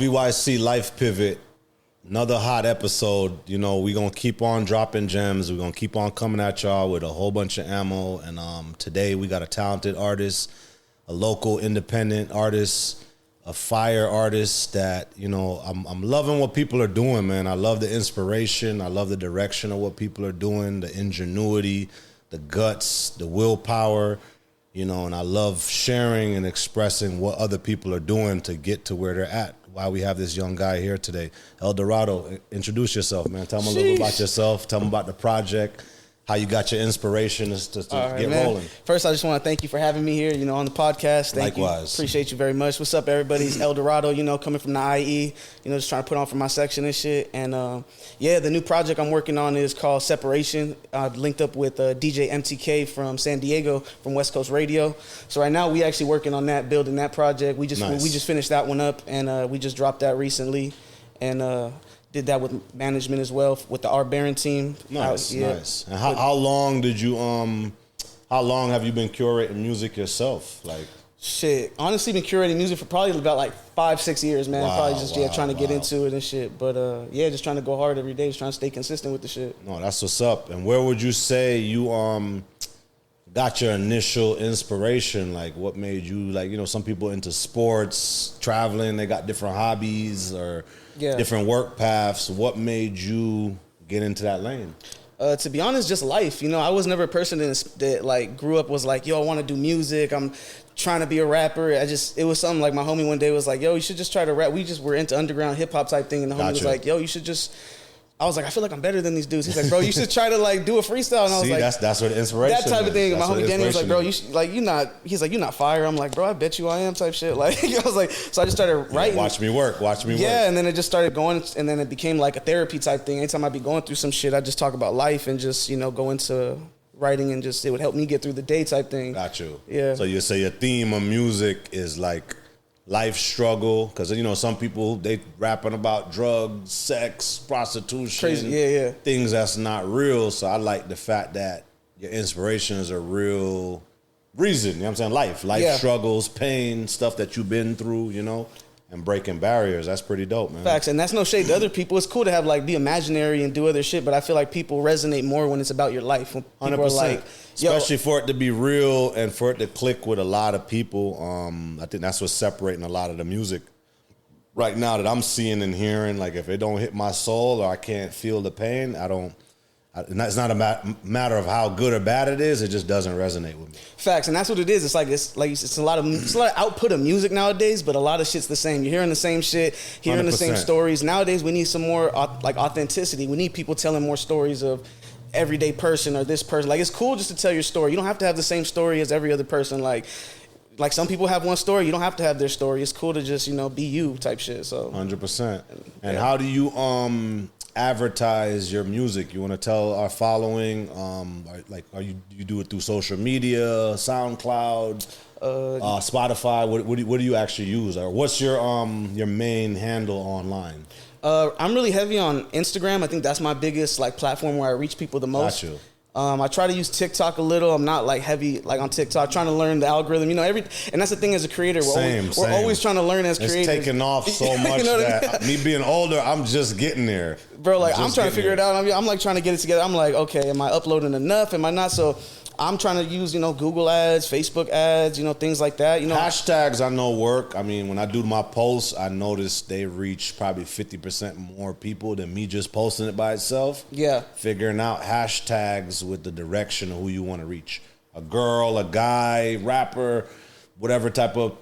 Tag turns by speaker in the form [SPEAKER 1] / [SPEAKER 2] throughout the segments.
[SPEAKER 1] LVYC Life Pivot, another hot episode. You know, we're going to keep on dropping gems. We're going to keep on coming at y'all with a whole bunch of ammo. And today we got a talented artist, a local independent artist, a fire artist that, you know, I'm loving what people are doing, man. I love the inspiration. I love the direction of what people are doing, the ingenuity, the guts, the willpower. You know, and I love sharing and expressing what other people are doing to get to where they're at. Why we have this young guy here today. Eldahrado, introduce yourself, man. Tell them a little bit about yourself. Tell them about the project, how you got your inspiration to get rolling.
[SPEAKER 2] First, I just want to thank you for having me here, you know, on the podcast. Thank
[SPEAKER 1] Likewise.
[SPEAKER 2] You. Appreciate you very much. What's up, everybody? It's Eldahrado, you know, coming from the IE, you know, just trying to put on for my section and shit. And, yeah, the new project I'm working on is called Separation. I've linked up with DJ MTK from San Diego, from West Coast Radio. So right now we actually working on that, building that project. We just finished that one up, and we just dropped that recently. And did that with management as well, with the R Barron team.
[SPEAKER 1] Nice. And how long did you how long have you been curating music yourself? Like,
[SPEAKER 2] shit, honestly, been curating music for probably about like 5-6 years, man. Probably just trying to get into it and shit. But yeah, just trying to go hard every day, just trying to stay consistent with the shit.
[SPEAKER 1] No, that's what's up. And where would you say you got your initial inspiration? Like, what made you, like, you know, some people into sports, traveling, they got different hobbies or different work paths. What made you get into that lane?
[SPEAKER 2] To be honest, just life. You know, I was never a person that like grew up was like, yo, I want to do music. I'm trying to be a rapper. It was something like my homie one day was like, yo, you should just try to rap. We just were into underground hip hop type thing. And the homie was like, yo, you should just, I was like, I feel like I'm better than these dudes. He's like, bro, you should try to like do a freestyle. And I was like,
[SPEAKER 1] that's where the inspiration
[SPEAKER 2] that type of thing. And my homie Danny was like, bro, you should, like, he's like, you're not fire. I'm like, bro, I bet you I am type shit. Like, I was like, so I just started writing.
[SPEAKER 1] Watch me work.
[SPEAKER 2] Yeah, and then it just started going, and then it became like a therapy type thing. Anytime I'd be going through some shit, I just talk about life and just, you know, go into writing and just, it would help me get through the day type thing.
[SPEAKER 1] Got you.
[SPEAKER 2] Yeah.
[SPEAKER 1] So you say your theme of music is like life struggle, because, you know, some people, they rapping about drugs, sex, prostitution,
[SPEAKER 2] crazy,
[SPEAKER 1] things that's not real. So I like the fact that your inspiration is a real reason, you know what I'm saying? Life struggles, pain, stuff that you've been through, you know, and breaking barriers. That's pretty dope, man.
[SPEAKER 2] Facts, and that's no shade to other people. It's cool to have, like, be imaginary and do other shit, but I feel like people resonate more when it's about your life. When people
[SPEAKER 1] 100%.
[SPEAKER 2] are like,
[SPEAKER 1] especially for it to be real and for it to click with a lot of people. I think that's what's separating a lot of the music right now that I'm seeing and hearing. Like, if it don't hit my soul or I can't feel the pain, and it's not a matter of how good or bad it is. It just doesn't resonate with me. Facts,
[SPEAKER 2] and that's what it is. It's a lot of output of music nowadays, but a lot of shit's the same. You're hearing the same shit, hearing 100%. The same stories. Nowadays, we need some more like authenticity. We need people telling more stories of everyday person or this person. Like, it's cool just to tell your story. You don't have to have the same story as every other person. Like some people have one story. You don't have to have their story. It's cool to just, you know, be you type shit. So
[SPEAKER 1] 100%. And how do you advertise your music? You want to tell our following, do you do it through social media, SoundCloud, Spotify? What do you actually use, or what's your main handle online?
[SPEAKER 2] I'm really heavy on Instagram. I think that's my biggest like platform where I reach people the most.
[SPEAKER 1] Got you.
[SPEAKER 2] I try to use TikTok a little. I'm not like heavy like on TikTok, trying to learn the algorithm. You know, and that's the thing as a creator. We're always trying to learn as creators.
[SPEAKER 1] It's taking off so much you know that me being older, I'm just getting there.
[SPEAKER 2] Bro, like I'm trying to figure it out. I'm like trying to get it together. I'm like, okay, am I uploading enough? Am I not? So I'm trying to use, you know, Google ads, Facebook ads, you know, things like that. You know,
[SPEAKER 1] hashtags I know work. I mean, when I do my posts, I notice they reach probably 50% more people than me just posting it by itself.
[SPEAKER 2] Yeah.
[SPEAKER 1] Figuring out hashtags with the direction of who you want to reach. A girl, a guy, rapper, whatever type of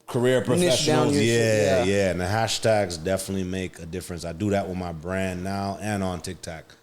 [SPEAKER 1] career professionals. Yeah. And the hashtags definitely make a difference. I do that with my brand now and on TikTok,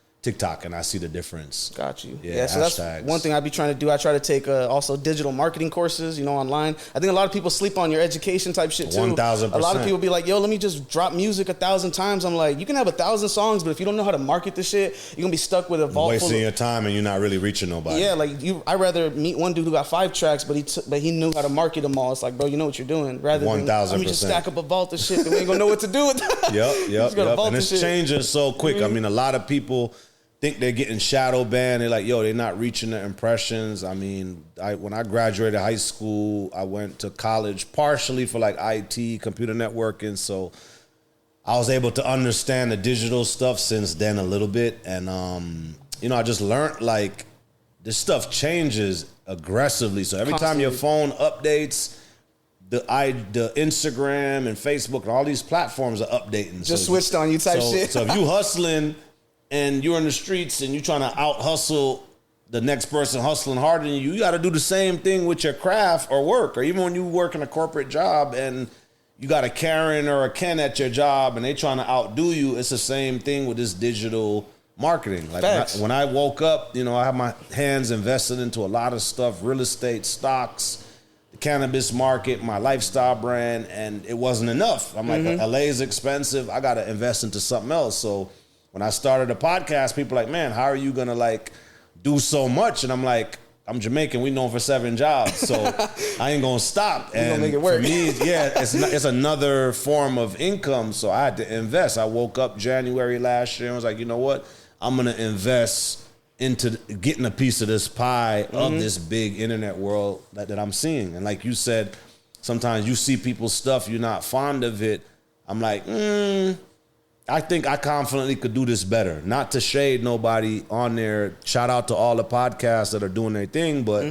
[SPEAKER 1] and I see the difference.
[SPEAKER 2] Got you.
[SPEAKER 1] Yeah,
[SPEAKER 2] so that's one thing I be trying to do. I try to take also digital marketing courses, you know, online. I think a lot of people sleep on your education type shit too.
[SPEAKER 1] 1,000%.
[SPEAKER 2] A lot of people be like, yo, let me just drop music 1,000 times. I'm like, you can have 1,000 songs, but if you don't know how to market this shit, you're going to be stuck with a vault
[SPEAKER 1] wasting your time and you're not really reaching nobody.
[SPEAKER 2] Yeah, like I'd rather meet one dude who got 5 tracks, but he knew how to market them all. It's like, bro, you know what you're doing. Rather than,
[SPEAKER 1] 1,000%.
[SPEAKER 2] let me just stack up a vault of shit that we ain't going to know what to do with that.
[SPEAKER 1] Yep. And it's changing so quick. Mm-hmm. I mean, a lot of people think they're getting shadow banned. They're like, yo, they're not reaching the impressions. I mean, when I graduated high school, I went to college partially for like IT, computer networking. So I was able to understand the digital stuff since then a little bit. And, you know, I just learned, like, this stuff changes aggressively. So every time your phone updates, the Instagram and Facebook and all these platforms are updating.
[SPEAKER 2] Just switched on you type shit.
[SPEAKER 1] So if you hustling and you're in the streets and you're trying to out hustle the next person hustling harder than you, you got to do the same thing with your craft or work. Or even when you work in a corporate job and you got a Karen or a Ken at your job and they trying to outdo you, it's the same thing with this digital marketing. Like when I woke up, you know, I have my hands invested into a lot of stuff, real estate, stocks, the cannabis market, my lifestyle brand, and it wasn't enough. I'm like, LA is expensive. I got to invest into something else. So when I started a podcast, people were like, man, how are you going to like do so much? And I'm like, I'm Jamaican. We known for 7 jobs, so I ain't gonna stop. And
[SPEAKER 2] gonna make it work.
[SPEAKER 1] For me, yeah, it's another form of income. So I had to invest. I woke up January last year and was like, you know what? I'm gonna invest into getting a piece of this pie of this big internet world that I'm seeing. And like you said, sometimes you see people's stuff, you're not fond of it. I'm like, I think I confidently could do this better. Not to shade nobody on there. Shout out to all the podcasts that are doing their thing, but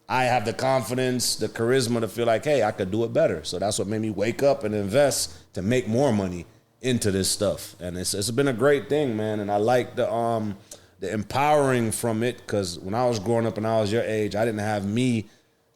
[SPEAKER 1] I have the confidence, the charisma to feel like, hey, I could do it better. So that's what made me wake up and invest to make more money into this stuff. And it's been a great thing, man. And I like the empowering from it, because when I was growing up and I was your age, I didn't have me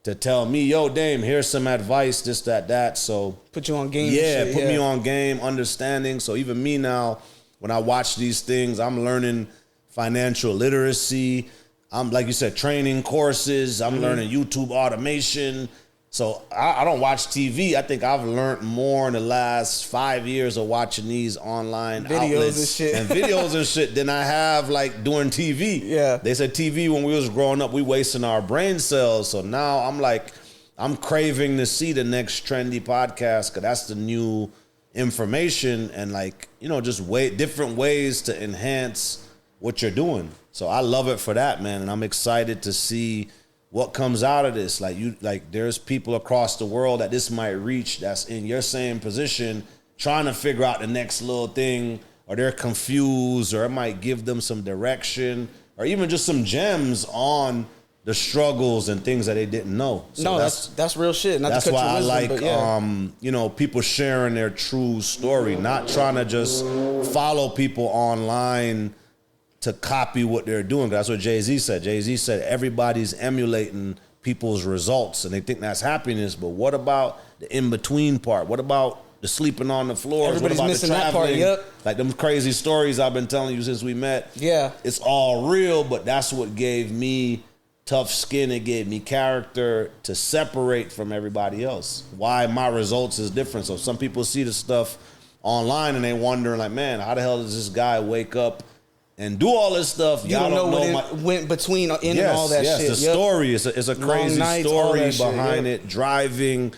[SPEAKER 1] to tell me, yo, Dame, here's some advice, this, that. So
[SPEAKER 2] put you on game.
[SPEAKER 1] Yeah, put me on game, understanding. So even me now, when I watch these things, I'm learning financial literacy. I'm, like you said, training courses. I'm learning YouTube automation. So I don't watch TV. I think I've learned more in the last 5 years of watching these online
[SPEAKER 2] videos
[SPEAKER 1] outlets
[SPEAKER 2] and shit.
[SPEAKER 1] and videos and shit than I have like doing TV.
[SPEAKER 2] Yeah.
[SPEAKER 1] They said TV when we was growing up, we wasting our brain cells. So now I'm like, I'm craving to see the next trendy podcast, because that's the new information and, like, you know, just different ways to enhance what you're doing. So I love it for that, man. And I'm excited to see what comes out of this. Like there's people across the world that this might reach that's in your same position, trying to figure out the next little thing, or they're confused, or it might give them some direction, or even just some gems on the struggles and things that they didn't know. So
[SPEAKER 2] that's real shit. Not
[SPEAKER 1] that's
[SPEAKER 2] to cut
[SPEAKER 1] why
[SPEAKER 2] your wisdom,
[SPEAKER 1] I like, you know, people sharing their true story, not trying to just follow people online to copy what they're doing. That's what Jay-Z said. Jay-Z said everybody's emulating people's results and they think that's happiness, but what about the in-between part? What about the sleeping on the floors?
[SPEAKER 2] Everybody's
[SPEAKER 1] what about
[SPEAKER 2] missing
[SPEAKER 1] the
[SPEAKER 2] that part, yep.
[SPEAKER 1] Like them crazy stories I've been telling you since we met.
[SPEAKER 2] Yeah.
[SPEAKER 1] It's all real, but that's what gave me tough skin. It gave me character to separate from everybody else. Why my results is different. So some people see the stuff online and they wondering like, man, how the hell does this guy wake up and do all this stuff?
[SPEAKER 2] You don't know what went between and all that shit.
[SPEAKER 1] Yes, the story. It's a crazy
[SPEAKER 2] nights,
[SPEAKER 1] story
[SPEAKER 2] shit,
[SPEAKER 1] behind it. Driving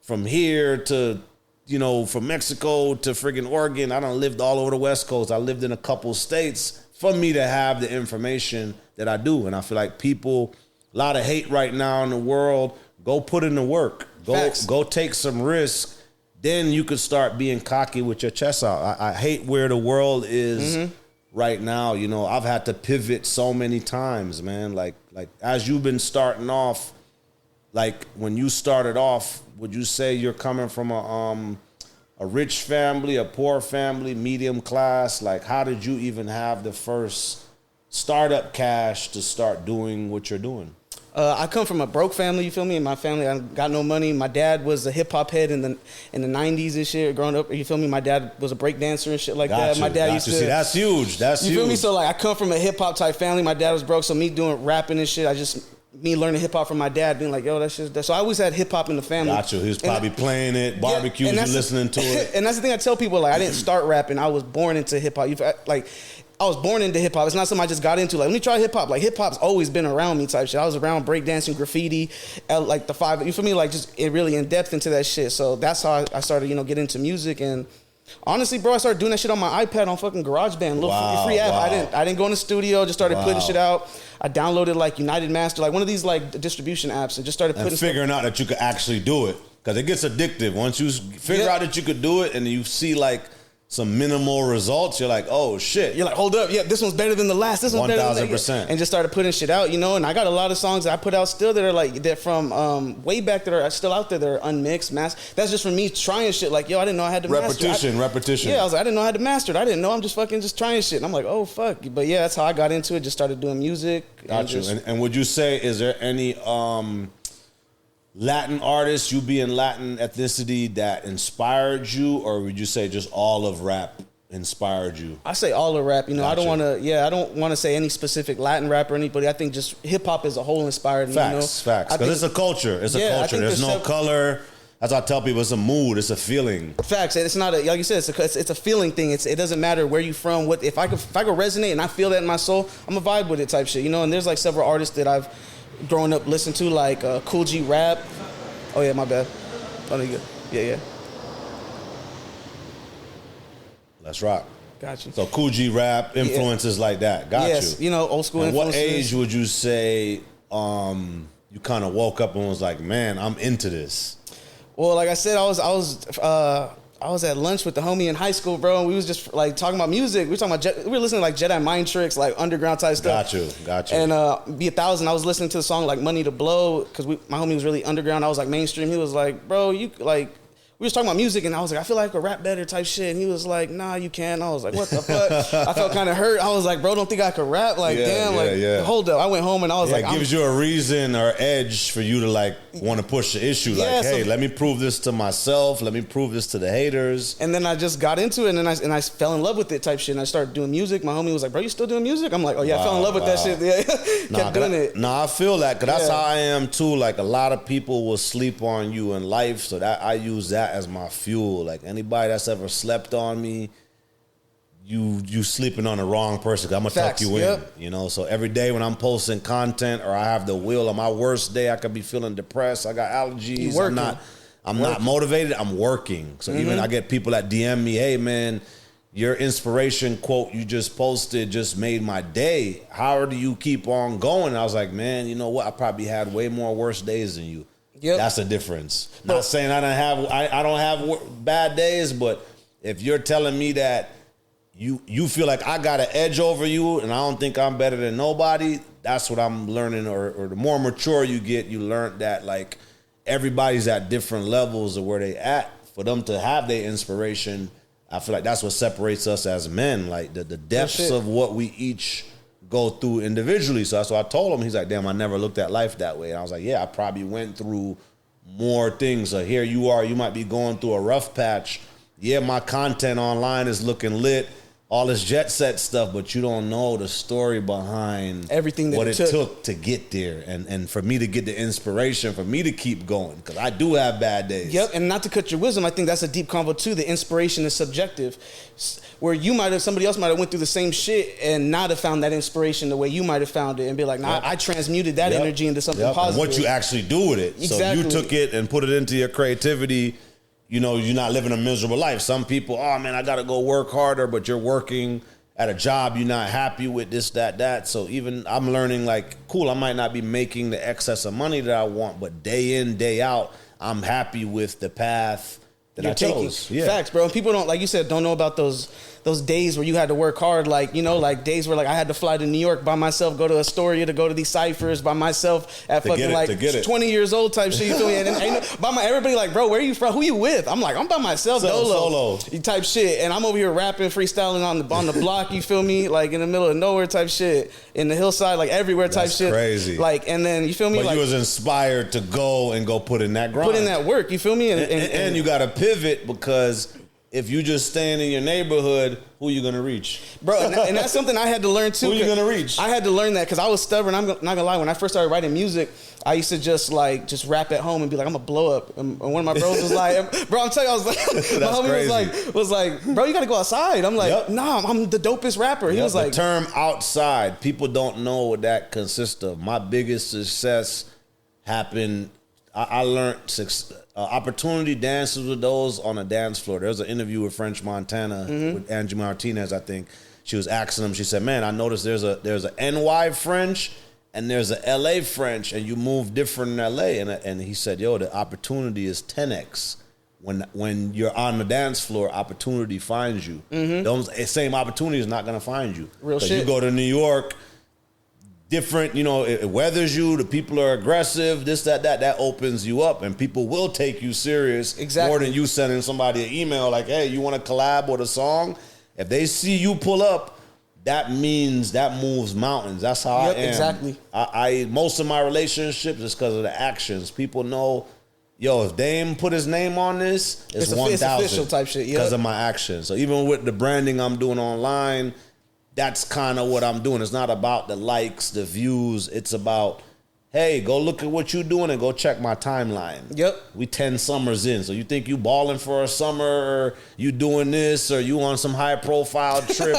[SPEAKER 1] from here to, you know, from Mexico to friggin' Oregon. I done lived all over the West Coast. I lived in a couple states for me to have the information that I do. And I feel like people, a lot of hate right now in the world. Go put in the work. Go take some risk. Then you could start being cocky with your chest out. I hate where the world is right now. You know, I've had to pivot so many times, man. Like as you've been starting off, like when you started off, would you say you're coming from a rich family, a poor family, medium class? Like, how did you even have the first startup cash to start doing what you're doing?
[SPEAKER 2] I come from a broke family, you feel me? In my family, I got no money. My dad was a hip hop head in the 90s and shit. Growing up, you feel me? My dad was a break dancer and shit like that. My dad used to
[SPEAKER 1] see. That's huge. That's huge.
[SPEAKER 2] You feel me? So like, I come from a hip hop type family. My dad was broke, so me doing rapping and shit, me learning hip hop from my dad, being like, yo, that's just that. So I always had hip hop in the family.
[SPEAKER 1] Got you. He was probably playing it, barbecues, you listening to it.
[SPEAKER 2] And that's the thing I tell people. Like, I didn't start rapping. I was born into hip hop. Like, I was born into hip hop. It's not something I just got into. Like, let me try hip hop. Like, hip hop's always been around me type shit. I was around breakdancing, graffiti, like the five. You feel me? Like, just really in depth into that shit. So that's how I started, getting into music. And honestly, bro, I started doing that shit on my iPad on fucking GarageBand, little free app. I didn't go in the studio. Just started putting shit out. I downloaded like United Master, like one of these like distribution apps, and just started putting.
[SPEAKER 1] And figuring out that you could actually do it, because it gets addictive once you figure out that you could do it, and you see like some minimal results, you're like, oh shit.
[SPEAKER 2] You're like, hold up, yeah, this one's better than the last. This one's better than
[SPEAKER 1] 1000%.
[SPEAKER 2] And just started putting shit out, you know. And I got a lot of songs that I put out still that are like that from way back that are still out there that are unmixed, That's just from me trying shit. Like, yo, I didn't know I had to
[SPEAKER 1] repetition.
[SPEAKER 2] Yeah, I was like, I didn't know I had to master it. I didn't know. I'm just fucking just trying shit. And I'm like, oh fuck. But yeah, that's how I got into it. Just started doing music.
[SPEAKER 1] Got you. And would you say, is there any Latin artists, you being Latin ethnicity, that inspired you, or would you say just all of rap inspired you?
[SPEAKER 2] I say all of rap. You know,
[SPEAKER 1] Gotcha.
[SPEAKER 2] I don't want to say any specific Latin rapper or anybody. I think just hip hop as a whole inspired me.
[SPEAKER 1] Facts. Because it's a culture. It's a culture. There's no color. As I tell people, it's a mood. It's a feeling.
[SPEAKER 2] Facts. It's not like you said. It's a feeling thing. It doesn't matter where you from. What if I could resonate and I feel that in my soul, I'm a vibe with it type shit. You know. And there's like several artists that I've grown up listening to, like Cool G Rap. Oh yeah, my bad. Oh, no, you good. Yeah.
[SPEAKER 1] Let's rock.
[SPEAKER 2] Got you.
[SPEAKER 1] So Cool G Rap, influences like that. Got
[SPEAKER 2] you. You know, old school
[SPEAKER 1] and
[SPEAKER 2] influences.
[SPEAKER 1] What age would you say you kind of woke up and was like, man, I'm into this?
[SPEAKER 2] Well, like I said, I was at lunch with the homie in high school, bro, and we was just like talking about music. We were talking about we were listening to like Jedi Mind Tricks, like underground type stuff.
[SPEAKER 1] Got you.
[SPEAKER 2] And Be 1,000, I was listening to the song like Money to Blow because my homie was really underground. I was like mainstream. He was like, bro, you like. We was talking about music, and I was like, I feel like I could rap better type shit. And he was like, nah, you can't. I was like, what the fuck? I felt kind of hurt. I was like, bro, don't think I could rap? Like, hold up. I went home, and I was like,
[SPEAKER 1] it gives you a reason or edge for you to like want to push the issue. Like, hey, let me prove this to myself. Let me prove this to the haters.
[SPEAKER 2] And then I just got into it, and then I fell in love with it type shit. And I started doing music. My homie was like, bro, you still doing music? I'm like, oh yeah, I fell in love with that shit. Yeah, kept doing it.
[SPEAKER 1] I feel that because that's how I am too. Like a lot of people will sleep on you in life, so that I use that as my fuel. Like anybody that's ever slept on me, you sleeping on the wrong person. I'm gonna tuck you in, you know. So every day when I'm posting content or I have the will on my worst day, I could be feeling depressed. I got allergies. I'm not motivated. I'm working. So even I get people that DM me, hey man, your inspiration quote you just posted just made my day. How do you keep on going? And I was like, man, you know what? I probably had way more worse days than you. Yep. That's a difference. Not saying I don't have bad days, but if you're telling me that you feel like I got an edge over you and I don't think I'm better than nobody, that's what I'm learning. Or the more mature you get, you learn that like everybody's at different levels of where they at. For them to have their inspiration, I feel like that's what separates us as men. Like the depths of what we each go through individually. So that's what I told him. He's like, damn, I never looked at life that way. And I was like, yeah, I probably went through more things. So here you are, you might be going through a rough patch. Yeah, my content online is looking lit, all this jet set stuff, but you don't know the story behind
[SPEAKER 2] everything that
[SPEAKER 1] what it took to get there. And for me to get the inspiration, for me to keep going, because I do have bad days.
[SPEAKER 2] Yep, and not to cut your wisdom, I think that's a deep convo too. The inspiration is subjective. Where somebody else might have went through the same shit and not have found that inspiration the way you might have found it and be like, nah, I transmuted that energy into something positive.
[SPEAKER 1] And what you actually do with it. Exactly. So you took it and put it into your creativity. You know, you're not living a miserable life. Some people, oh man, I got to go work harder, but you're working at a job you're not happy with, this, that. So even I'm learning like, cool, I might not be making the excess of money that I want, but day in, day out, I'm happy with the path that I chose.
[SPEAKER 2] Yeah. Facts, bro. And people don't, like you said, don't know about those days where you had to work hard, like, you know, like days where like I had to fly to New York by myself, go to Astoria to go to these ciphers by myself at fucking like 20 years old type shit, you feel me? And everybody like, bro, where are you from? Who you with? I'm like, I'm by myself, solo type shit. And I'm over here rapping, freestyling on the block, you feel me? Like in the middle of nowhere type shit, in the hillside, like everywhere type shit.
[SPEAKER 1] Crazy.
[SPEAKER 2] Like, and then you feel me?
[SPEAKER 1] But
[SPEAKER 2] like,
[SPEAKER 1] you was inspired to go put in that grind.
[SPEAKER 2] Put in that work, you feel me?
[SPEAKER 1] And you got to pivot because if you just staying in your neighborhood, who you gonna reach,
[SPEAKER 2] bro? And that's something I had to learn too.
[SPEAKER 1] Who you gonna reach?
[SPEAKER 2] I had to learn that because I was stubborn. I'm not gonna lie. When I first started writing music, I used to just rap at home and be like, I'm gonna blow up. And one of my bros was like, bro, I'm telling you, I was like, my homie was like, bro, you gotta go outside. I'm like, nah, I'm the dopest rapper. He was like,
[SPEAKER 1] the term outside, people don't know what that consists of. My biggest success happened. I learned opportunity dances with those on a dance floor. There was an interview with French Montana with Angie Martinez, I think. She was asking him, she said, man, I noticed there's a NY French and there's a LA French, and you move different in LA. And he said, yo, the opportunity is 10x when you're on the dance floor, opportunity finds you. Those same opportunity is not gonna find you.
[SPEAKER 2] Real shit.
[SPEAKER 1] You go to New York, different, it weathers you. The people are aggressive. This, that opens you up, and people will take you serious more than you sending somebody an email like, "Hey, you want to collab with a song?" If they see you pull up, that means that moves mountains. That's how I am.
[SPEAKER 2] Exactly.
[SPEAKER 1] I most of my relationships is because of the actions. People know, yo, if Dame put his name on this, it's 1,000. It's
[SPEAKER 2] official type shit.
[SPEAKER 1] Because of my actions. So even with the branding I'm doing online, that's kind of what I'm doing. It's not about the likes, the views. It's about, hey, go look at what you're doing and go check my timeline.
[SPEAKER 2] Yep.
[SPEAKER 1] We 10 summers in. So you think you balling for a summer, or you doing this, or you on some high profile trip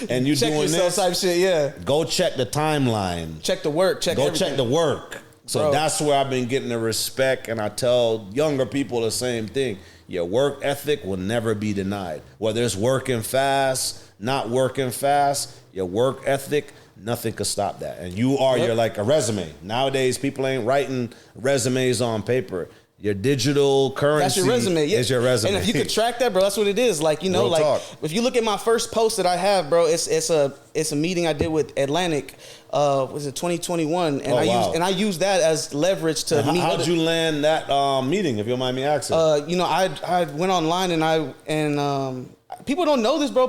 [SPEAKER 1] and you
[SPEAKER 2] check
[SPEAKER 1] doing
[SPEAKER 2] yourself
[SPEAKER 1] this
[SPEAKER 2] type shit, yeah.
[SPEAKER 1] Go check the timeline.
[SPEAKER 2] Check the work. Check
[SPEAKER 1] the work. So
[SPEAKER 2] Bro.
[SPEAKER 1] That's where I've been getting the respect, and I tell younger people the same thing. Your work ethic will never be denied. Whether it's working fast, not working fast, your work ethic, nothing could stop that. And you're like a resume. Nowadays, people ain't writing resumes on paper. Your digital currency
[SPEAKER 2] that's your resume,
[SPEAKER 1] is your resume.
[SPEAKER 2] And if you could track that, bro, that's what it is. Like,
[SPEAKER 1] Real talk.
[SPEAKER 2] If you look at my first post that I have, bro, it's a meeting I did with Atlantic, was it 2021? And I used that as leverage to meet.
[SPEAKER 1] How'd you land that meeting, if you don't mind me asking?
[SPEAKER 2] I went online and people don't know this, bro.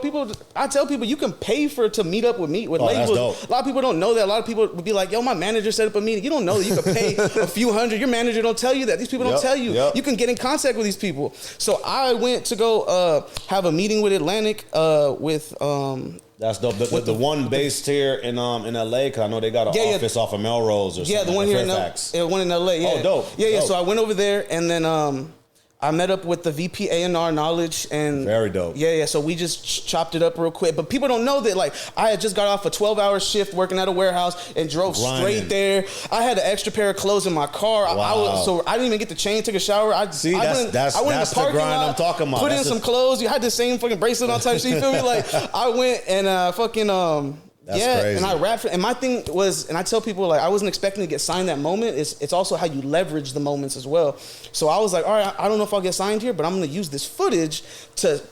[SPEAKER 2] I tell people you can pay to meet up with labels.
[SPEAKER 1] That's dope.
[SPEAKER 2] A lot of people don't know that. A lot of people would be like, "Yo, my manager set up a meeting." You don't know that you can pay a few hundred. Your manager don't tell you that. These people don't tell you. You can get in contact with these people. So I went to go have a meeting with Atlantic with.
[SPEAKER 1] That's dope. The one based here in LA, because I know they got an office off of Melrose or something.
[SPEAKER 2] Yeah, the one here in one in LA. Yeah.
[SPEAKER 1] Oh, dope.
[SPEAKER 2] Yeah. So I went over there and then I met up with the VP A&R Knowledge, and
[SPEAKER 1] very dope.
[SPEAKER 2] Yeah. So we just chopped it up real quick. But people don't know that, like, I had just got off a 12-hour shift working at a warehouse and drove straight there. I had an extra pair of clothes in my car.
[SPEAKER 1] Wow.
[SPEAKER 2] So I didn't even get to change, took a shower.
[SPEAKER 1] That's the grind I'm talking about.
[SPEAKER 2] Put in some clothes. You had the same fucking bracelet on type shit. You feel me? Like, I went and That's crazy. And I rapped. And my thing was, and I tell people, like, I wasn't expecting to get signed that moment. It's also how you leverage the moments as well. So I was like, all right, I don't know if I'll get signed here, but I'm going to use this footage to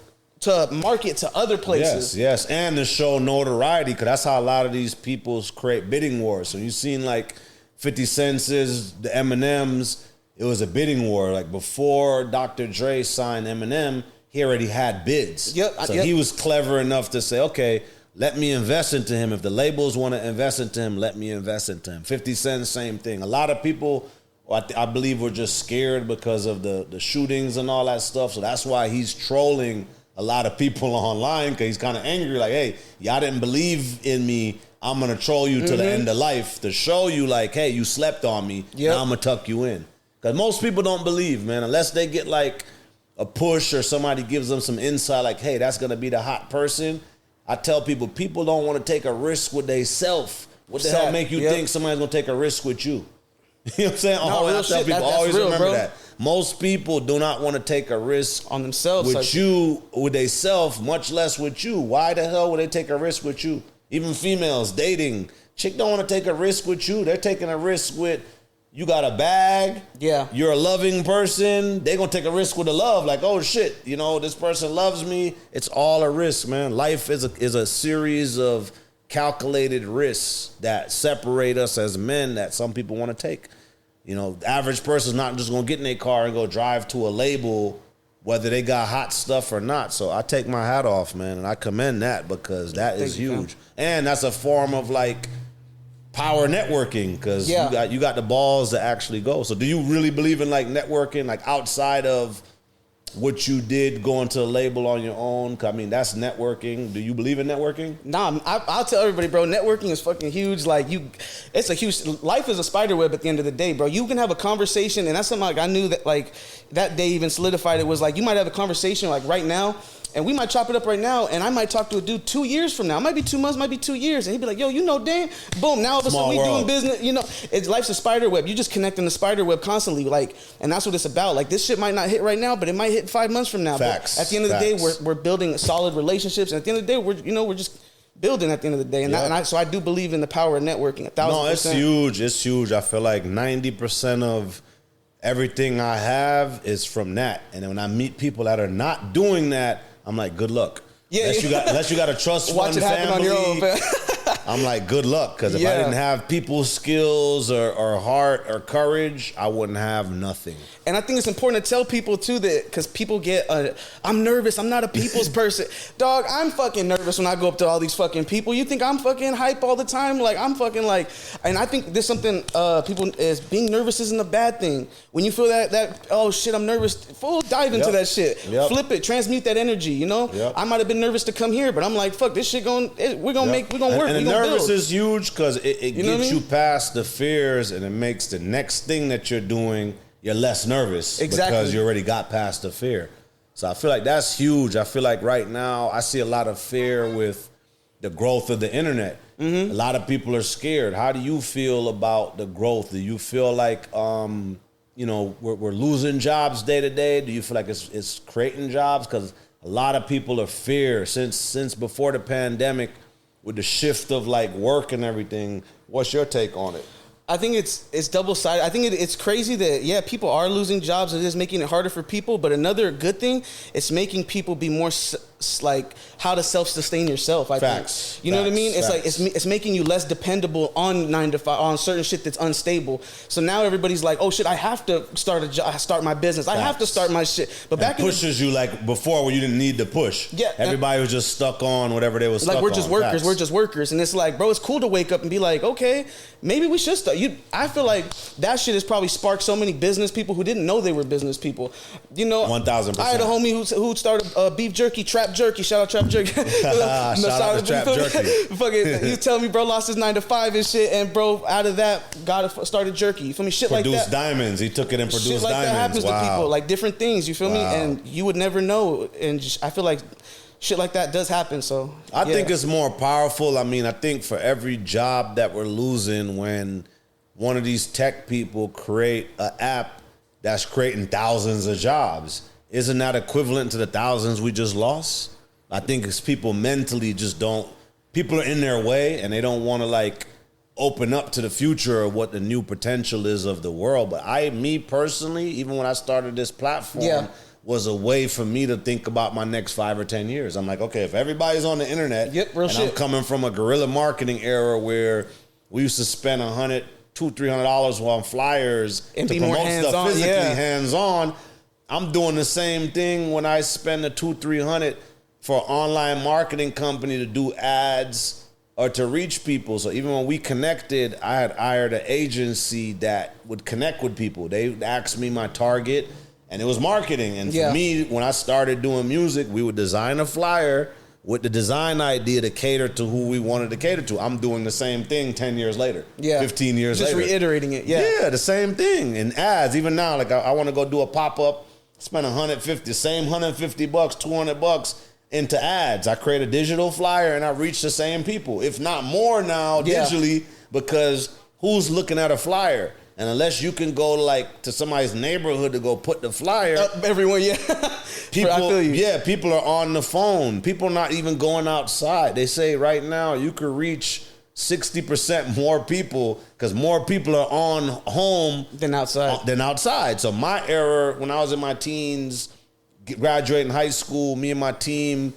[SPEAKER 2] market to other places.
[SPEAKER 1] Yes, and to show notoriety, because that's how a lot of these people create bidding wars. So you've seen like 50 Cent's, the Eminems, it was a bidding war. Like before Dr. Dre signed Eminem, he already had bids. So he was clever enough to say, okay, let me invest into him. If the labels want to invest into him, let me invest into him. 50 Cent, same thing. A lot of people, I believe, were just scared because of the shootings and all that stuff. So that's why he's trolling a lot of people online, because he's kind of angry. Like, hey, y'all didn't believe in me. I'm going to troll you to the end of life to show you, like, hey, you slept on me. Now I'm going to tuck you in. Because most people don't believe, man, unless they get like a push or somebody gives them some insight, like, hey, that's going to be the hot person. I tell people don't want to take a risk with they self. What the hell make you think somebody's going to take a risk with you? You know what I'm saying? I tell people, always remember that. Most people do not want to take a risk
[SPEAKER 2] on themselves
[SPEAKER 1] with they self, much less with you. Why the hell would they take a risk with you? Even females dating, chick don't want to take a risk with you. They're taking a risk with, you got a bag. Yeah. You're a loving person. They're going to take a risk with the love. Like, oh, shit, this person loves me. It's all a risk, man. Life is a series of calculated risks that separate us as men that some people want to take. The average person's not just going to get in their car and go drive to a label, whether they got hot stuff or not. So I take my hat off, man, and I commend that, because that is huge. And that's a form of, like, power networking, because you got the balls to actually go. So do you really believe in like networking, like outside of what you did going to a label on your own? I mean, that's networking. Do you believe in networking?
[SPEAKER 2] Nah, I'll tell everybody, bro, networking is fucking huge. Like, it's a huge, life is a spider web at the end of the day, bro. You can have a conversation, and that's something like I knew that, like, that day even solidified it, was like, you might have a conversation like right now, and we might chop it up right now, and I might talk to a dude 2 years from now. It might be 2 months, might be 2 years. And he'd be like, yo, Dan? Boom, now all of a sudden we doing business. Life's a spider web. You just connect in the spider web constantly. Like, and that's what it's about. Like, this shit might not hit right now, but it might hit 5 months from now. Facts. But at the end of the day, we're building solid relationships. And at the end of the day, we're just building at the end of the day. And so I do believe in the power of networking 1,000%.
[SPEAKER 1] No, it's huge. It's huge. I feel like 90% of everything I have is from that. And then when I meet people that are not doing that, I'm like, good luck.
[SPEAKER 2] Yeah,
[SPEAKER 1] unless you got a trust fund
[SPEAKER 2] watch it happen
[SPEAKER 1] family,
[SPEAKER 2] on your own, fam.
[SPEAKER 1] I'm like, good luck. Because if I didn't have people's skills or heart or courage, I wouldn't have nothing.
[SPEAKER 2] And I think it's important to tell people too that, because people get, I'm nervous, I'm not a people's person. Dog, I'm fucking nervous when I go up to all these fucking people. You think I'm fucking hype all the time? Like, I'm fucking like, and I think there's something, people, is being nervous isn't a bad thing. When you feel that oh shit, I'm nervous, full dive into that shit. Flip it, transmute that energy, you know? I might have been nervous to come here, but I'm like, fuck, this shit we're gonna work.
[SPEAKER 1] And the nervous is huge because it gets you past the fears, and it makes the next thing that you're doing, you're less nervous because you already got past the fear. So I feel like that's huge. I feel like right now I see a lot of fear with the growth of the internet. A lot of people are scared. How do you feel about the growth? Do you feel like we're losing jobs day to day? Do you feel like it's creating jobs? Because a lot of people are fear since before the pandemic, with the shift of like work and everything. What's your take on it?
[SPEAKER 2] I think it's double-sided. I think it's crazy that, people are losing jobs. It is making it harder for people. But another good thing, it's making people be more like how to self-sustain yourself, I think. You know what I mean? It's like it's making you less dependable on 9 to 5, on certain shit that's unstable. So now everybody's like, oh shit, I have to start my business. I have to start my shit. But back
[SPEAKER 1] pushes you like before where you didn't need to push.
[SPEAKER 2] Yeah.
[SPEAKER 1] Everybody was just stuck on whatever they was stuck on.
[SPEAKER 2] Like, we're just workers. And it's like, bro, it's cool to wake up and be like, okay, maybe we should start. I feel like that shit has probably sparked so many business people who didn't know they were business people.
[SPEAKER 1] 1,000%.
[SPEAKER 2] I had a homie who started beef jerky, Trap Jerky. Shout out Trap Jerky.
[SPEAKER 1] Shout out to Trap Jerky.
[SPEAKER 2] Fucking, he was telling me, bro, lost his 9 to 5 and shit, and bro, out of that, started jerky. You feel me? Shit like that.
[SPEAKER 1] Produced diamonds. He took it and produced
[SPEAKER 2] shit like
[SPEAKER 1] diamonds.
[SPEAKER 2] That happens to people, like different things. You feel me? And you would never know. And I feel like shit like that does happen. So
[SPEAKER 1] I think it's more powerful. I mean, I think for every job that we're losing, when one of these tech people create an app that's creating thousands of jobs, isn't that equivalent to the thousands we just lost? I think it's people mentally people are in their way, and they don't want to like open up to the future of what the new potential is of the world. But me personally, even when I started this platform, was a way for me to think about my next 5 or 10 years. I'm like, okay, if everybody's on the internet, I'm coming from a guerrilla marketing era where we used to spend $200-$300 on flyers
[SPEAKER 2] and
[SPEAKER 1] to promote stuff physically hands-on. I'm doing the same thing when I spend the $200-$300 for an online marketing company to do ads or to reach people. So even when we connected, I had hired an agency that would connect with people. They asked me my target, and it was marketing. And for me, when I started doing music, we would design a flyer with the design idea to cater to who we wanted to cater to. I'm doing the same thing 10 years later, 15 years later.
[SPEAKER 2] Just reiterating it,
[SPEAKER 1] Yeah, the same thing. In ads, even now, like I want to go do a pop-up, spend $150, $200 bucks into ads. I create a digital flyer and I reach the same people, if not more now digitally, because who's looking at a flyer? And unless you can go like to somebody's neighborhood to go put the flyer,
[SPEAKER 2] everyone,
[SPEAKER 1] people,
[SPEAKER 2] I feel you.
[SPEAKER 1] People are on the phone. People are not even going outside. They say right now you could reach 60% more people because more people are on home
[SPEAKER 2] than outside.
[SPEAKER 1] So my era, when I was in my teens, graduating high school, me and my team,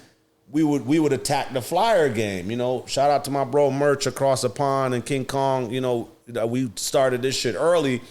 [SPEAKER 1] we would attack the flyer game. Shout out to my bro Merch across the pond and King Kong. We started this shit early.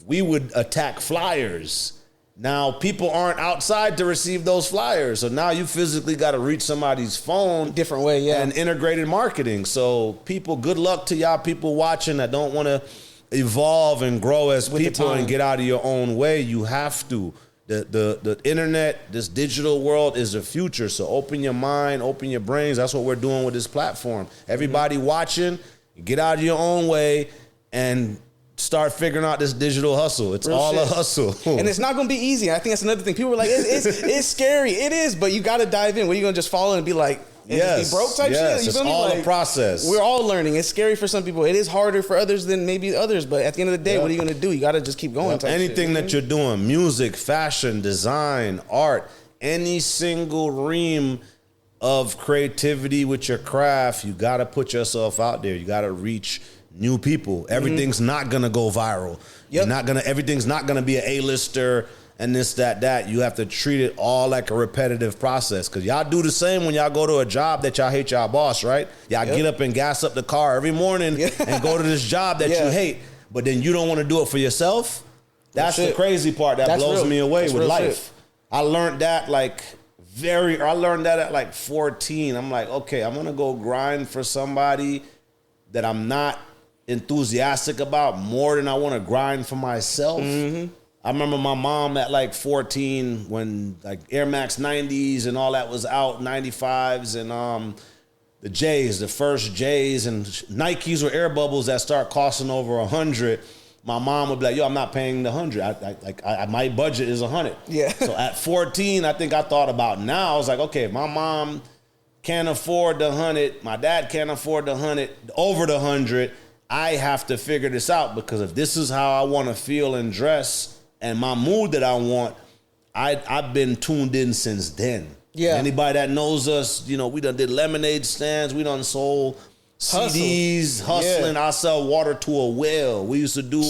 [SPEAKER 1] We would attack flyers. Now people aren't outside to receive those flyers, so now you physically got to reach somebody's phone
[SPEAKER 2] different way,
[SPEAKER 1] and integrated marketing. So people, good luck to y'all people watching that don't want to evolve and grow as people and get out of your own way. You have to. The internet, this digital world is the future. So open your mind, open your brains. That's what we're doing with this platform. Everybody watching, get out of your own way and start figuring out this digital hustle. It's Real all shit. A hustle.
[SPEAKER 2] And it's not going to be easy. I think that's another thing. People are like, it's scary. It is, but you got to dive in. What are you going to just fall in and be like,
[SPEAKER 1] yes,
[SPEAKER 2] be broke type shit? You
[SPEAKER 1] it's all a process.
[SPEAKER 2] We're all learning. It's scary for some people. It is harder for others than maybe others, but at the end of the day, what are you going to do? You got to just keep going.
[SPEAKER 1] Anything that you're doing, music, fashion, design, art, any single realm of creativity with your craft, you got to put yourself out there. You got to reach new people. Everything's not gonna go viral. You're not gonna. Everything's not gonna be an A-lister and this, that. You have to treat it all like a repetitive process. Cause y'all do the same when y'all go to a job that y'all hate y'all boss, right? Y'all get up and gas up the car every morning and go to this job that you hate, but then you don't want to do it for yourself. That's the crazy part that blows me away with life. Shit. I learned that I learned that at like 14. I'm like, okay, I'm gonna go grind for somebody that I'm not enthusiastic about more than I want to grind for myself. I remember my mom at like 14 when like Air Max 90s and all that was out, 95s and the J's, the first J's and Nikes or air bubbles that start costing over $100. My mom would be like, yo, I'm not paying the $100. My budget is $100. Yeah. So at 14, I think I thought about now. I was like, okay, if my mom can't afford the $100, my dad can't afford the $100, over the $100, I have to figure this out because if this is how I want to feel and dress and my mood that I want, I've been tuned in since then. Yeah. Anybody that knows us, you know, we done did lemonade stands, we done sold CDs, hustling. Yeah. I sell water to a well. We used to do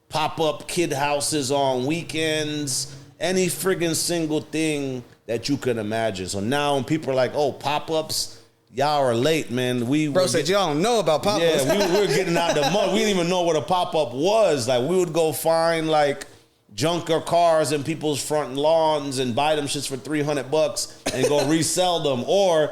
[SPEAKER 1] pop-up kid houses on weekends. Any friggin' single thing that you can imagine. So now when people are like, oh, pop-ups, y'all are late, man.
[SPEAKER 2] Bro said y'all don't know about pop-ups.
[SPEAKER 1] Yeah, we were getting out the mud. We didn't even know what a pop-up was. Like, we would go find, like, junker cars in people's front lawns and buy them shits for $300 and go resell them. Or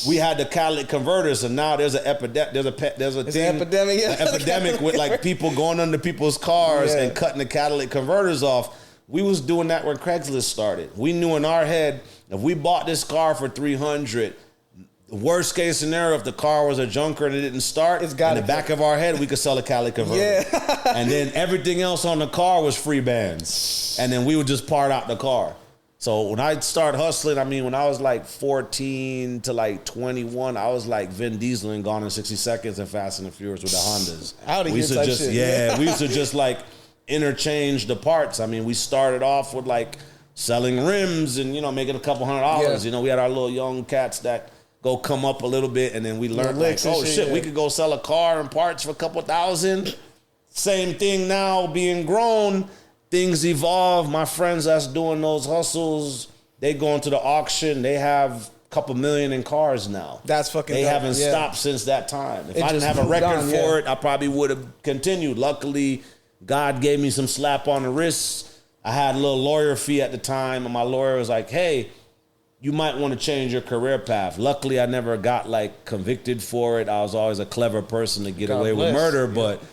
[SPEAKER 1] we had the catalytic converters, and now there's an epidemic. There's an epidemic with like people going under people's cars and cutting the catalytic converters off. We was doing that when Craigslist started. We knew in our head if we bought this car for $300, the worst case scenario, if the car was a junker and it didn't start, in the back of our head we could sell a catalytic converter. Yeah. And then everything else on the car was free bands, and then we would just part out the car. So when I started hustling, I mean, when I was like 14 to like 21, I was like Vin Diesel and Gone in 60 Seconds and Fast and the Furious with the Hondas. We used to just, we used to just like interchange the parts. I mean, we started off with like selling rims and, you know, making a couple $100. Yeah. You know, we had our little young cats that go come up a little bit, and then we learned like, oh shit, we could go sell a car and parts for a couple $1,000. Same thing now, being grown. Things evolve. My friends that's doing those hustles, they go into the auction. They have a couple million in cars now.
[SPEAKER 2] That's fucking
[SPEAKER 1] They
[SPEAKER 2] dope.
[SPEAKER 1] haven't stopped since that time. If I didn't have a record for it, I probably would have continued. Luckily, God gave me some slap on the wrist. I had a little lawyer fee at the time, and my lawyer was like, hey, you might want to change your career path. Luckily, I never got like convicted for it. I was always a clever person to get away with murder, but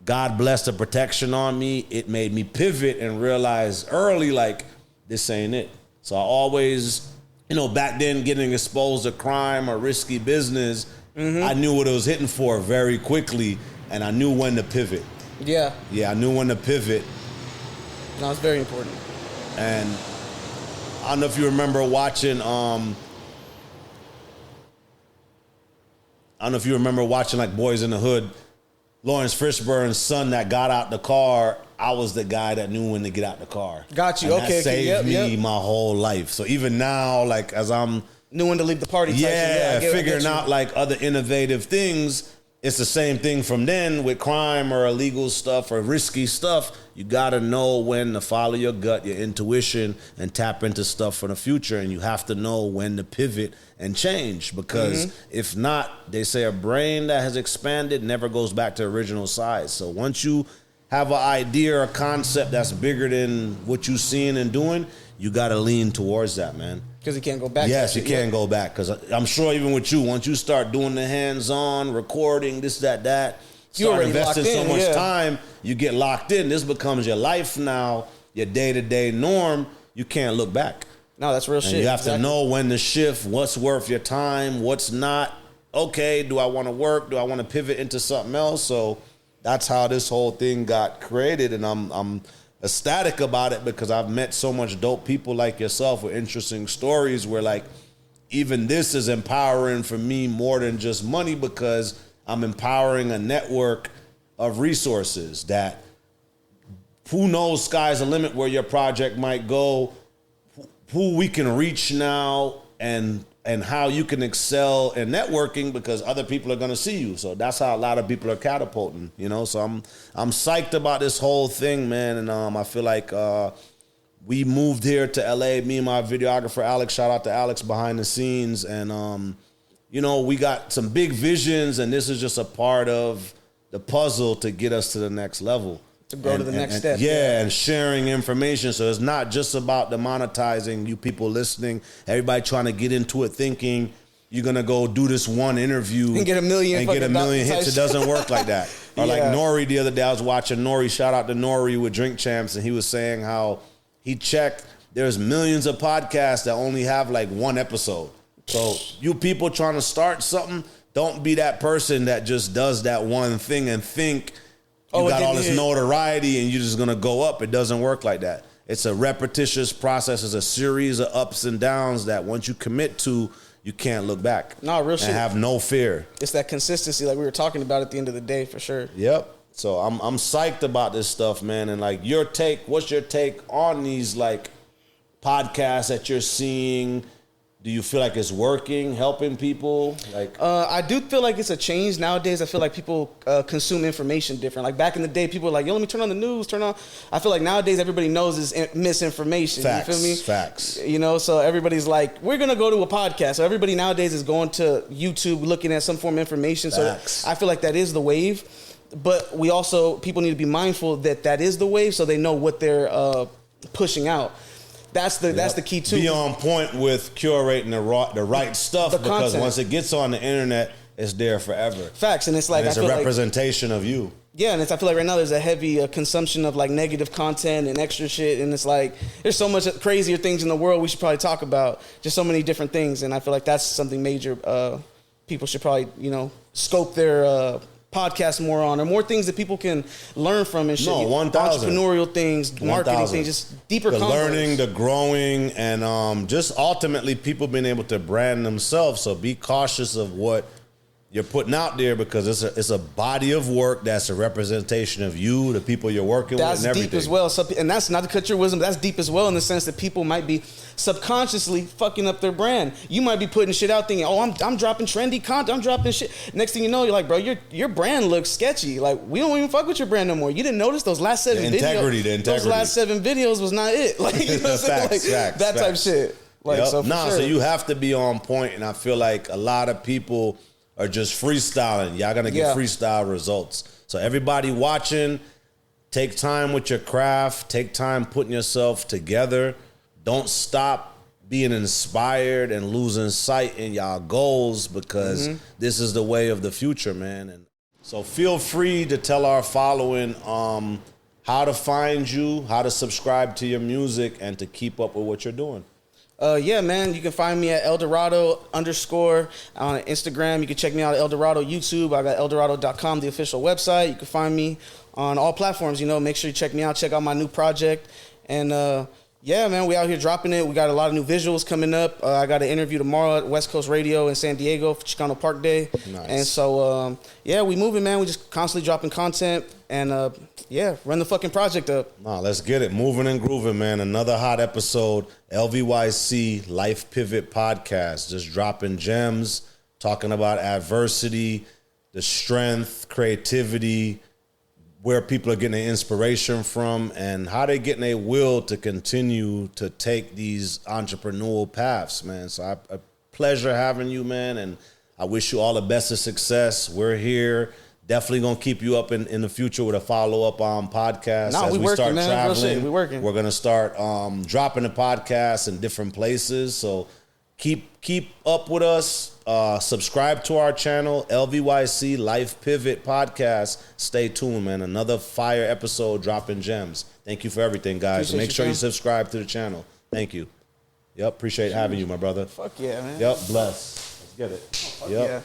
[SPEAKER 1] God blessed the protection on me. It made me pivot and realize early, like, this ain't it. So I always, you know, back then getting exposed to crime or risky business, I knew what it was hitting for very quickly, and I knew when to pivot.
[SPEAKER 2] Yeah.
[SPEAKER 1] Yeah, I knew when to pivot.
[SPEAKER 2] No, it's very important.
[SPEAKER 1] And I don't know if you remember watching, like Boys in the Hood. Lawrence Fishburne's son that got out the car, I was the guy that knew when to get out the car.
[SPEAKER 2] Got you.
[SPEAKER 1] And that saved me my whole life. So even now, like as I'm
[SPEAKER 2] knew when to leave the party.
[SPEAKER 1] Figuring out like other innovative things. It's the same thing from then with crime or illegal stuff or risky stuff. You got to know when to follow your gut, your intuition, and tap into stuff for the future. And you have to know when to pivot and change, because if not, they say a brain that has expanded never goes back to original size. So once you have an idea or a concept that's bigger than what you're seeing and doing, you got to lean towards that, man.
[SPEAKER 2] Because you can't go back.
[SPEAKER 1] Yes, you can't go back. Because I'm sure even with you, once you start doing the hands-on, recording, this, that, start investing so much time, you get locked in. This becomes your life now, your day-to-day norm. You can't look back.
[SPEAKER 2] No, that's real shit.
[SPEAKER 1] You have to know when to shift, what's worth your time, what's not. Okay, do I want to work? Do I want to pivot into something else? So that's how this whole thing got created, and I'm ecstatic about it because I've met so much dope people like yourself with interesting stories where like even this is empowering for me more than just money, because I'm empowering a network of resources that who knows, sky's the limit where your project might go, who we can reach now, and and how you can excel in networking because other people are going to see you. So that's how a lot of people are catapulting, you know. So I'm psyched about this whole thing, man. And I feel like we moved here to LA, me and my videographer Alex, shout out to Alex behind the scenes, and you know, we got some big visions, and this is just a part of the puzzle to get us to the next level.
[SPEAKER 2] To go to the next step.
[SPEAKER 1] Yeah, and sharing information. So it's not just about the monetizing, you people listening, everybody trying to get into it thinking you're going to go do this one interview
[SPEAKER 2] and get a million
[SPEAKER 1] hits. It doesn't work like that. Or like Nori the other day, I was watching Nori, shout out to Nori with Drink Champs, and he was saying how he checked, there's millions of podcasts that only have like one episode. So you people trying to start something, don't be that person that just does that one thing and think you got all this notoriety and you're just going to go up. It doesn't work like that. It's a repetitious process. It's a series of ups and downs that once you commit to, you can't look back.
[SPEAKER 2] No, real shit.
[SPEAKER 1] And have no fear.
[SPEAKER 2] It's that consistency like we were talking about at the end of the day, for sure.
[SPEAKER 1] Yep. So I'm psyched about this stuff, man. And like your take, what's your take on these like podcasts that you're seeing? Do you feel like it's working, helping people? Like,
[SPEAKER 2] I do feel like it's a change nowadays. I feel like people consume information different. Like back in the day, people were like, "Yo, let me turn on the news." I feel like nowadays everybody knows is misinformation.
[SPEAKER 1] Facts,
[SPEAKER 2] you feel me?
[SPEAKER 1] Facts.
[SPEAKER 2] You know, so everybody's like, "We're gonna go to a podcast." So everybody nowadays is going to YouTube, looking at some form of information.
[SPEAKER 1] Facts.
[SPEAKER 2] So I feel like that is the wave. But we also people need to be mindful that is the wave, so they know what they're pushing out. That's the key too.
[SPEAKER 1] Be on point with curating the right stuff, because
[SPEAKER 2] content.
[SPEAKER 1] once it gets on the internet, it's there forever.
[SPEAKER 2] Facts, and it's like
[SPEAKER 1] and it's a representation of you.
[SPEAKER 2] Yeah, and I feel like right now there's a heavy consumption of like negative content and extra shit, and it's like there's so much crazier things in the world we should probably talk about. Just so many different things, and I feel like that's something major. People should probably scope their podcast more on, or more things that people can learn from and shit.
[SPEAKER 1] No, 1,000.
[SPEAKER 2] Entrepreneurial things, marketing things, just deeper
[SPEAKER 1] the
[SPEAKER 2] convos.
[SPEAKER 1] learning, the growing, and just ultimately people being able to brand themselves. So be cautious of what you're putting out there, because it's a body of work that's a representation of you, the people you're working with, and everything.
[SPEAKER 2] That's deep as well. And that's not to cut your wisdom. That's deep as well, in the sense that people might be subconsciously fucking up their brand. You might be putting shit out thinking, "Oh, I'm dropping trendy content. I'm dropping shit." Next thing you know, you're like, "Bro, your brand looks sketchy. Like, we don't even fuck with your brand no more. You didn't notice those last 7 videos.
[SPEAKER 1] The integrity.
[SPEAKER 2] Those last 7 videos was not it." Like, you know what I'm saying?
[SPEAKER 1] Facts,
[SPEAKER 2] that type shit. Like, so
[SPEAKER 1] sure. So you have to be on point, and I feel like a lot of people are just freestyling. Y'all gonna get freestyle results. So everybody watching, take time with your craft. Take time putting yourself together. Don't stop being inspired and losing sight in y'all goals, because this is the way of the future, man. And so feel free to tell our following how to find you, how to subscribe to your music, and to keep up with what you're doing.
[SPEAKER 2] Yeah, man, you can find me at Eldahrado _ on Instagram. You can check me out at Eldahrado YouTube. I got Eldahrado.com, the official website. You can find me on all platforms. Make sure you check me out. Check out my new project. And yeah, man, we out here dropping it. We got a lot of new visuals coming up. I got an interview tomorrow at West Coast Radio in San Diego for Chicano Park Day.
[SPEAKER 1] Nice.
[SPEAKER 2] And so, yeah, we moving, man. We just constantly dropping content. And yeah, run the fucking project up.
[SPEAKER 1] Nah, let's get it. Moving and grooving, man. Another hot episode. LVYC Life Pivot Podcast. Just dropping gems, talking about adversity, the strength, creativity, where people are getting their inspiration from, and how they're getting a will to continue to take these entrepreneurial paths, man. So a pleasure having you, man, and I wish you all the best of success. We're here. Definitely gonna keep you up in the future with a follow-up podcast.
[SPEAKER 2] As we start traveling. We working.
[SPEAKER 1] We're gonna start dropping the podcast in different places. So keep up with us. Subscribe to our channel, LVYC Life Pivot Podcast. Stay tuned, man. Another fire episode dropping gems. Thank you for everything, guys. Make sure you subscribe to the channel. Thank you. Yep, appreciate having you, my brother.
[SPEAKER 2] Fuck yeah, man.
[SPEAKER 1] Yep, bless. Let's get it.
[SPEAKER 2] Yeah.